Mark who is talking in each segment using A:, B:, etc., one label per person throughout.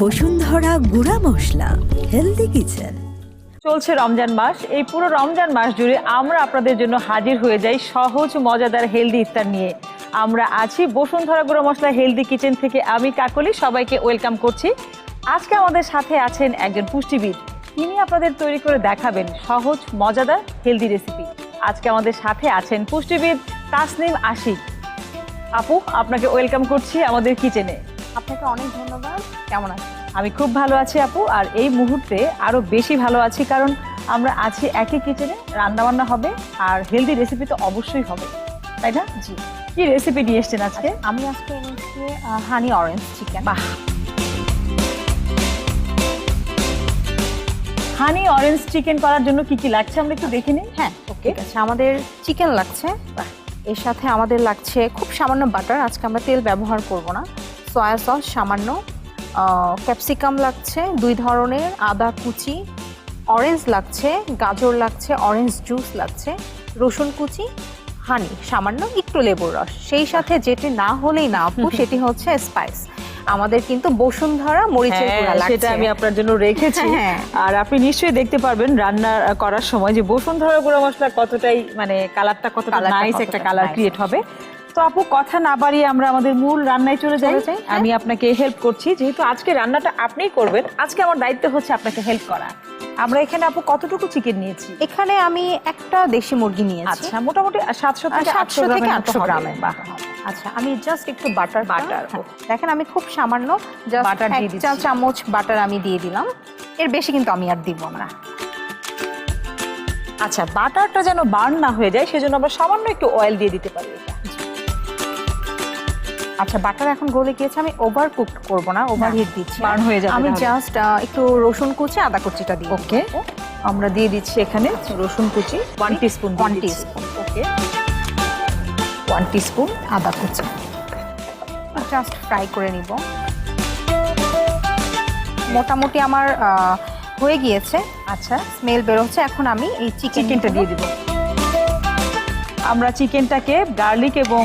A: বসুন্ধরা গুঁড়া মশলা healthy kitchen.
B: চলছে রমজান মাস। এই পুরো রমজান মাস জুড়ে আমরা আপনাদের জন্য হাজির হয়ে যাই সহজ মজাদার হেলদি ইফতার নিয়ে। আমরা আছি বসুন্ধরা গুঁড়া মশলা হেলদি কিচেন থেকে। আমি কাকলি সবাইকে ওয়েলকাম করছি। আজকে আমাদের সাথে আছেন একজন পুষ্টিবিদ, তিনি আপনাদের তৈরি করে দেখাবেন সহজ মজাদার হেলদি রেসিপি। আজকে আমাদের সাথে আছেন পুষ্টিবিদ তাসনিম আশিক। আপু, আপনাকে ওয়েলকাম করছি আমাদের কিচেনে।
C: আপনাকে অনেক ধন্যবাদ। কেমন আছেন?
B: আমি খুব ভালো আছি আপু, আর এই মুহূর্তে আরো বেশি ভালো আছি কারণ আমরা আছি একই কিচেনে, রান্নাবান্না হবে আর হেলদি রেসিপি তো অবশ্যই হবে, তাই না?
C: জি।
B: কি রেসিপি নিয়ে এসছেন আজকে?
C: আমি আজকে এনেছি হানি অরেঞ্জ চিকেন।
B: বাহ, হানি অরেঞ্জ চিকেন করার জন্য কি কি লাগছে আমরা একটু দেখে নিই।
C: হ্যাঁ, ওকে, ঠিক আছে। আমাদের চিকেন লাগছে, এর সাথে আমাদের লাগছে খুব সামান্য বাটার, আজকে আমরা তেল ব্যবহার করব না। সয়া সস সামান্য, ক্যাপসিকাম লাগছে 2 ধরনের, আদা কুচি, অরেঞ্জ লাগছে, গাজর লাগছে, অরেঞ্জ জুস লাগছে, রসুন কুচি, হানি সামান্য, একটু লেবুর রস। সেই সাথে যেটি না হলেই না আপু, সেটি হচ্ছে স্পাইস। আমাদের কিন্তু বসুন্ধরা মরিচের গুঁড়া লাগছে,
B: সেটা আমি আপনার জন্য রেখেছি।
C: হ্যাঁ।
B: আর আপনি নিশ্চয়ই দেখতে পারবেন রান্না করার সময় যে বসুন্ধরা গুঁড়া মশলা কতটাই মানে কালারটা কতটা নাইস একটা কালার ক্রিয়েট হবে। তো আপু, কথা না বাড়িয়ে আমরা আমাদের মূল রান্নায় চলে যাই। আমি আপনাকে হেল্প করছি, যেহেতু আজকে রান্নাটা আপনিই করবেন, আজকে আমার দায়িত্ব হচ্ছে আপনাকে হেল্প করা। আমরা এখানে আপু কতটুকু চিকেন নিয়েছি?
C: এখানে আমি একটা দেশি মুরগি নিয়েছি।
B: আচ্ছা, মোটামুটি 700 থেকে 800 গ্রামের। বাহ,
C: আচ্ছা, আমি জাস্ট একটু বাটার দেখেন, আমি খুব সামান্য
B: বাটার দিয়ে
C: 1 চা চামচ বাটার আমি দিয়ে দিলাম। এর বেশি কিন্তু আমি আর দিব না।
B: আচ্ছা, বাটারটা যেন বার্ন না হয়ে যায় সেজন্য আমরা সামান্য একটু অয়েল দিয়ে দিতে পারি।
C: আচ্ছা, বাটার এখন গলে গিয়েছে, আমি ওভার কুক করব না, ওভার হিট দিচ্ছি,
B: বার্ন হয়ে যাবে।
C: আমি জাস্ট একটু রসুন কুচি, আদা কুচিটা দিই।
B: ওকে, আমরা দিয়ে দিচ্ছি এখানে রসুন কুচি 1 টিস্পুন। ওকে, 1 টিস্পুন
C: আদা কুচি জাস্ট ফ্রাই করে নিব। মোটামুটি আমার হয়ে গিয়েছে।
B: আচ্ছা,
C: স্মেল বের হচ্ছে। এখন আমি এই চিকেনটা দিয়ে দিব।
B: আমরা চিকেনটাকে গার্লিক এবং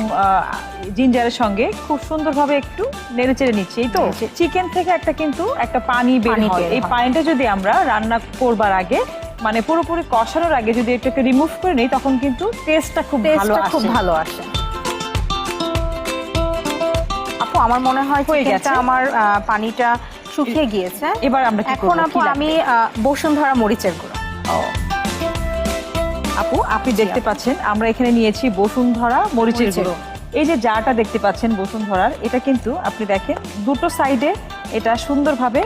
B: জিঞ্জারের সঙ্গে খুব সুন্দরভাবে একটু নেড়েচেড়ে নিচ্ছি। এই তো চিকেন থেকে একটা পানি বের হয়। এই পানিটা যদি আমরা রান্না করবার আগে মানে পুরোপুরি কষানোর আগে যদি এটাকে রিমুভ করে নিই, তখন কিন্তু টেস্টটা খুব ভালো আসে।
C: আপু, আমার মনে হয় হয়ে গেছে, আমার পানিটা শুকিয়ে গিয়েছে।
B: এবার আমরা
C: এখন আপু আমি বসুন্ধরা মরিচের গুঁড়ো।
B: আপু, আপনি দেখতে পাচ্ছেন আমরা এখানে নিয়েছি বসুন্ধরা মরিচের গুঁড়ো। এই যে জারটা দেখতে পাচ্ছেন বসুন্ধরার, এটা কিন্তু আপনি দেখেন দুটো সাইডে এটা সুন্দরভাবে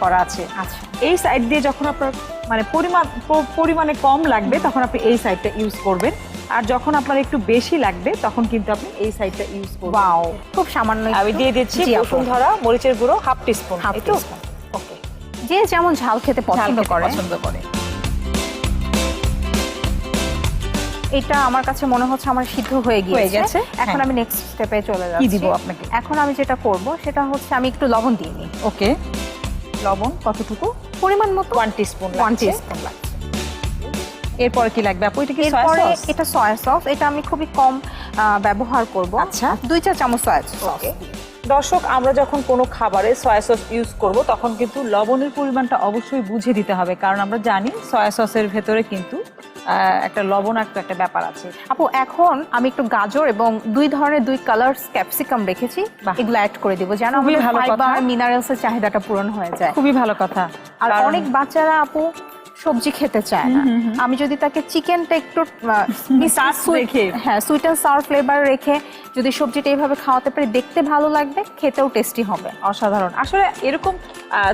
B: করা আছে।
C: আচ্ছা,
B: এই সাইড দিয়ে যখন আপনার মানে পরিমাণে কম লাগবে তখন আপনি এই সাইডটা ইউজ করবেন, আর যখন আপনার একটু বেশি লাগবে তখন কিন্তু আপনি এই সাইডটা ইউজ করবেন।
C: ওয়াও, খুব সামান্য
B: আমি দিয়ে দিচ্ছি বসুন্ধরা মরিচের গুঁড়ো 1/2 টিস্পুন।
C: ওকে, যে যেমন ঝাল খেতে পছন্দ করে। এটা আমার কাছে মনে হচ্ছে আমার সিদ্ধ হয়ে গিয়েছে। এখন আমি নেক্সট স্টেপে চলে যাচ্ছি।
B: কি দিব আপনাকে?
C: এখন আমি যেটা করব সেটা হচ্ছে আমি একটু লবণ দিয়ে নিই।
B: ওকে, লবণ কতটুকু?
C: পরিমাণ মতো
B: 1 টিস্পুন।
C: 1 টিস্পুন লাগছে।
B: এরপরে কি লাগবে আপু? এটা কি সয়া সস?
C: এটা সয়া সস, এটা আমি খুবই কম ব্যবহার করব।
B: আচ্ছা,
C: 2 চা চামচ সয়া সস।
B: দর্শক, আমরা যখন কোনো খাবারে সয়া সস ইউজ করব তখন কিন্তু লবণের পরিমাণটা অবশ্যই বুঝে দিতে হবে, কারণ আমরা জানি সয়া সসের ভেতরে কিন্তু একটা লবণাক্ত একটা ব্যাপার আছে।
C: আপু, এখন আমি একটু গাজর এবং 2 ধরনের 2 কালার ক্যাপসিকাম রেখেছি, এগুলো অ্যাড করে দিব যেন আমাদের ফাইবার মিনারেলসের চাহিদাটা পূরণ হয়ে যায়।
B: খুবই ভালো কথা।
C: আর অনেক বাচ্চারা আপু সবজি খেতে চায় না, আমি যদি তাকে চিকেনটা একটু সুইট অ্যান্ড সাওয়ার ফ্লেভার রেখে যদি সবজিটা এইভাবে খাওয়াতে পারি, দেখতে ভালো লাগবে, খেতেও টেস্টি হবে।
B: অসাধারণ। আসলে এরকম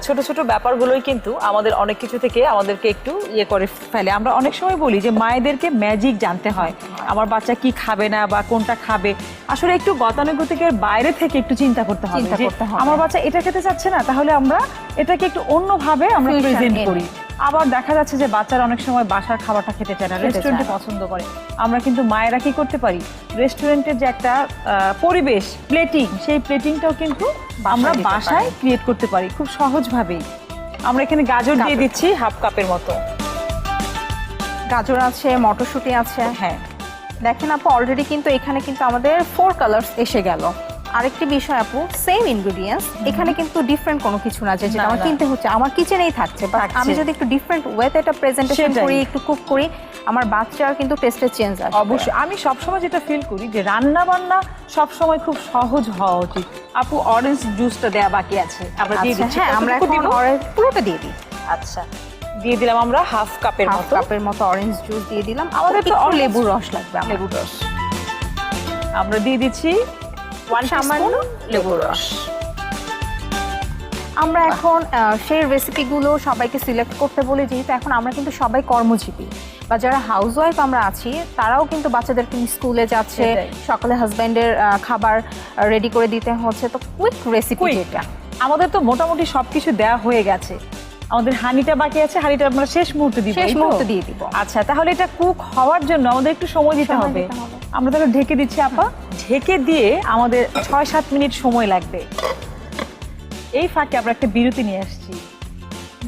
B: ছোট ছোট ব্যাপারগুলোই কিন্তু আমাদের অনেক কিছু থেকে আমাদেরকে একটু করে ফেলে। আমরা অনেক সময় বলি যে মায়েদেরকে ম্যাজিক জানতে হয়, আমার বাচ্চা কি খাবে না বা কোনটা খাবে। আসলে একটু গতানুগতিকের বাইরে থেকে একটু চিন্তা করতে হবে। আমার বাচ্চা এটা খেতে চাচ্ছে না, তাহলে আমরা এটাকে একটু অন্যভাবে আমরা প্রেজেন্ট করি। আবার দেখা যাচ্ছে যে বাচ্চারা অনেক সময় বাসার খাবারটা খেতে চায় না, রেস্টুরেন্টে পছন্দ করে। আমরা কিন্তু মায়েরা কি করতে পারি, রেস্টুরেন্টের যে একটা পরিবেশ, প্লেটিং, সেই প্লেটিংটাও কিন্তু আমরা বাসায় ক্রিয়েট করতে পারি খুব সহজভাবেই। আমরা এখানে গাজর দিয়ে দিচ্ছি 1/2 কাপের মতো।
C: গাজর আছে, মটরশুঁটি আছে।
B: হ্যাঁ,
C: দেখেন আপু, অলরেডি কিন্তু এখানে কিন্তু আমাদের 4 কালার্স এসে গেল। আরেকটি বিষয় আপু, সেম ইনগ্রেডিয়েন্টস, এখানে কিন্তু ডিফারেন্ট কোনো কিছু না যেটা আমার কিনতে হচ্ছে, আমার কিচেনেই থাকছে। বাট আমি যদি একটু ডিফারেন্ট ওয়েতে এটা প্রেজেন্টেশন করি, একটু কুক করি, আমার বাচ্চার কিন্তু টেস্টের চেঞ্জ আসবে।
B: অবশ্যই আমি সবসময় যেটা ফিল করি যে রান্না বান্না সবসময় খুব সহজ হওয়া উচিত। আপু অরেঞ্জ জুসটা দেয়া বাকি আছে, আমরা দিয়ে দিচ্ছি।
C: হ্যাঁ, আমরা এখন অরেঞ্জ পুরোটা দিয়ে দিই।
B: আচ্ছা, দিয়ে দিলাম আমরা হাফ কাপের
C: মতো অরেঞ্জ জুস দিয়ে দিলাম।
B: আমাদের তো
C: লেবুর রস লাগবে,
B: লেবুর রস আমরা দিয়ে দিচ্ছি, সামান্য লেবুর রস।
C: আমরা এখন সেই রেসিপিগুলো সবাইকে সিলেক্ট করতে বলি, যেহেতু এখন আমরা কিন্তু সবাই কর্মজীবী বা যারা হাউসওয়াইফ আমরা আছি, তারাও কিন্তু বাচ্চাদেরকে স্কুলে যাচ্ছে, সকালে হাজব্যান্ডের খাবার রেডি করে দিতে হচ্ছে, তো কুইক রেসিপি এটা।
B: আমাদের তো মোটামুটি সবকিছু দেওয়া হয়ে গেছে, আমাদের হানিটা বাকি আছে, হানিটা আমরা শেষ মুহূর্তে
C: দিয়ে দিব।
B: আচ্ছা, তাহলে এটা কুক হওয়ার জন্য আমাদের একটু সময় দিতে হবে। আমরা তাহলে ঢেকে দিচ্ছি আপা। ঢেকে দিয়ে আমাদের 6-7 মিনিট সময় লাগবে। এই ফাঁকে আমরা একটা বিরতি নিয়ে আসছি।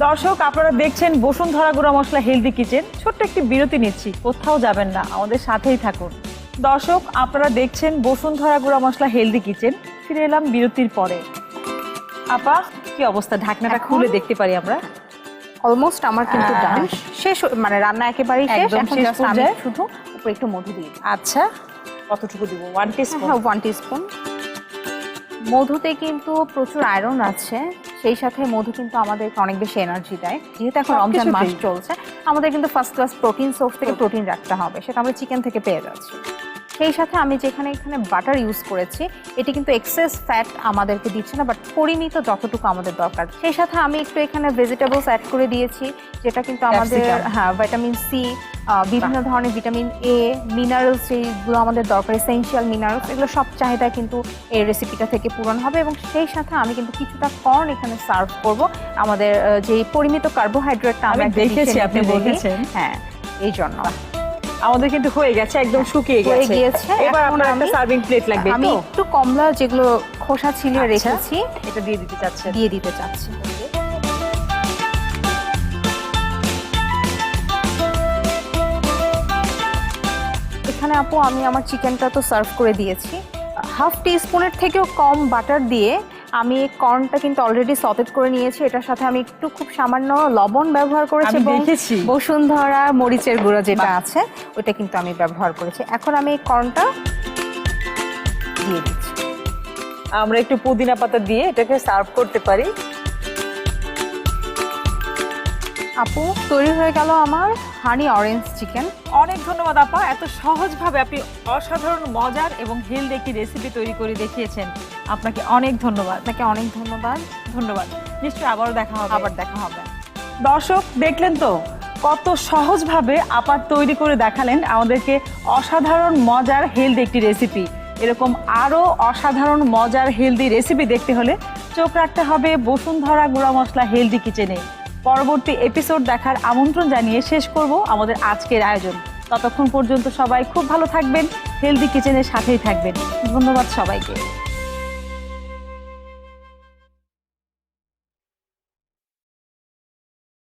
B: দর্শক, আপনারা দেখছেন বসুন্ধরা গুঁড়া মশলা হেলদি কিচেন। ছোট্ট একটি বিরতি নিচ্ছি, কোথাও যাবেন না, আমাদের সাথেই থাকুন। দর্শক, আপনারা দেখছেন বসুন্ধরা গুঁড়া মশলা হেলদি কিচেন। ফিরে এলাম বিরতির পরে। আপা, কি অবস্থা? ঢাকনাটা খুলে দেখতে পারি আমরা?
C: অলমোস্ট আমার কিন্তু ডান, শেষ, মানে রান্না একেবারেই শেষ।
B: এখন
C: জাস্ট আমি শুধু উপরে একটু মধু দিই।
B: আচ্ছা, কতটুকু দিব? 1 টিস্পুন।
C: হ্যাঁ, 1 টিস্পুন। মধুতে কিন্তু প্রচুর আয়রন আছে, সেই সাথে মধু কিন্তু আমাদেরকে অনেক বেশি এনার্জি দেয়। যেহেতু এখন রমজান মাস চলছে, আমাদের কিন্তু ফার্স্ট ক্লাস প্রোটিন সোর্স থেকে প্রোটিন রাখতে হবে, সেটা আমরা চিকেন থেকে পেয়ে যাচ্ছি। সেই সাথে আমি এখানে বাটার ইউজ করেছি, এটি কিন্তু এক্সেস ফ্যাট আমাদেরকে দিচ্ছে না, বাট পরিমিত যতটুকু আমাদের দরকার। সেই সাথে আমি একটু এখানে ভেজিটেবলস অ্যাড করে দিয়েছি, যেটা কিন্তু আমাদের ভিটামিন সি, বিভিন্ন ধরনের ভিটামিন এ, মিনারেলস যেগুলো আমাদের দরকার, এসেনশিয়াল মিনারেলস, এগুলো সব চাহিদা কিন্তু এই রেসিপিটা থেকে পূরণ হবে। এবং সেই সাথে আমি কিন্তু কিছুটা কর্ন এখানে সার্ভ করব, আমাদের যে পরিমিত কার্বোহাইড্রেটটা আমরা
B: দেখেছি, আপনি বলেছেন।
C: হ্যাঁ, এই জন্য
B: আমাদের কিন্তু হয়ে গেছে, একদম শুকিয়ে গেছে। এবার আপনার একটা সার্ভিং প্লেট লাগবে।
C: আমি একটু কমলা যেগুলো খোসা ছিলিয়ে রেখেছি,
B: এটা দিয়ে দিতে চাচ্ছি।
C: এখানে আপু আমি আমার চিকেনটা তো সার্ভ করে দিয়েছি। হাফ টিস্পুনের থেকেও কম বাটার দিয়ে আমি কর্নটা কিন্তু অলরেডি সটেড করে নিয়েছি। এটার সাথে আমি একটু খুব সামান্য লবণ ব্যবহার করেছি, বসুন্ধরা মরিচের গুঁড়ো যেটা আছে ওটা কিন্তু আমি ব্যবহার করেছি। এখন আমি এই কর্নটা দিয়ে দিচ্ছি।
B: আমরা একটু পুদিনা পাতা দিয়ে এটাকে সার্ভ করতে পারি।
C: আপু, তৈরি হয়ে গেল আমার হানি অরেঞ্জ চিকেন।
B: অনেক ধন্যবাদ আপা, এত সহজভাবে আপনি অসাধারণ মজার এবং হেলদি একটি রেসিপি তৈরি করে দেখিয়েছেন। আপনাকে অনেক ধন্যবাদ। ধন্যবাদ। নিশ্চয়ই আবার দেখা হবে। দর্শক, দেখলেন তো কত সহজভাবে আপা তৈরি করে দেখালেন আমাদেরকে অসাধারণ মজার হেলদি একটি রেসিপি। এরকম আরও অসাধারণ মজার হেলদি রেসিপি দেখতে হলে চোখ রাখতে হবে বসুন্ধরা গুঁড়া মশলা হেলদি কিচেনে। পরবর্তী এপিসোড দেখার আমন্ত্রণ জানিয়ে শেষ করব আমাদের আজকের আয়োজন। ততক্ষণ পর্যন্ত সবাই খুব ভালো থাকবেন, হেলদি কিচেনের সাথেই থাকবেন। ধন্যবাদ সবাইকে।